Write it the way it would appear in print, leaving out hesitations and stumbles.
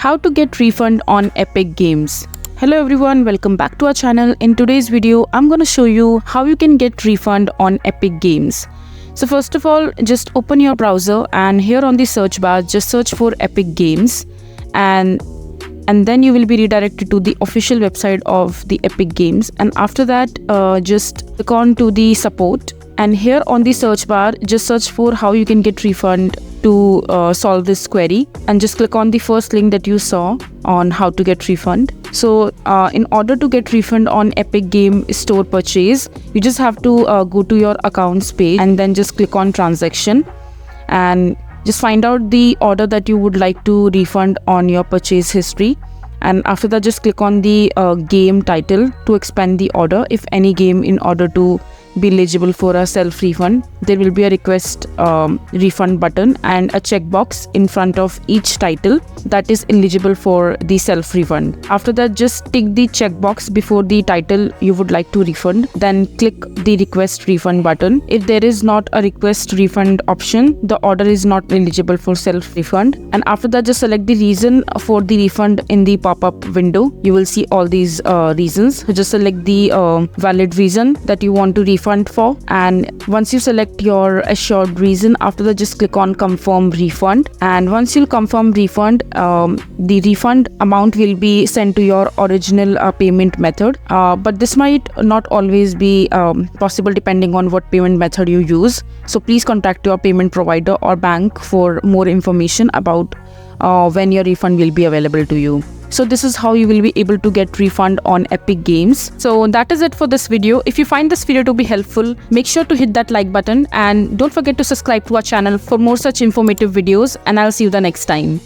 How to get refund on Epic Games. Hello everyone, welcome back to our channel. In today's video, I'm going to show you how you can get refund on Epic Games. So first of all, just open your browser and here on the search bar, just search for Epic Games and then you will be redirected to the official website of the Epic Games. And after that, just click on to the support. And here on the search bar, just search for how you can get refund to solve this query, and just click on the first link that you saw on how to get refund. So in order to get refund on Epic Game Store purchase, you just have to go to your accounts page and then just click on transaction and just find out the order that you would like to refund on your purchase history. And after that, just click on the game title to expand the order. If any game, in order to be eligible for a self refund, there will be a request refund button and a checkbox in front of each title that is eligible for the self refund. After that, just tick the checkbox before the title you would like to refund, then click the request refund button. If there is not a request refund option, the order is not eligible for self refund. And after that, just select the reason for the refund in the pop-up window. You will see all these reasons. So just select the valid reason that you want to refund for, and once you select your assured reason, after that just click on confirm refund. And once you confirm refund, the refund amount will be sent to your original payment method, but this might not always be possible depending on what payment method you use. So please contact your payment provider or bank for more information about when your refund will be available to you. So this is how you will be able to get refund on Epic Games. So that is it for this video. If you find this video to be helpful, make sure to hit that like button and don't forget to subscribe to our channel for more such informative videos, and I'll see you the next time.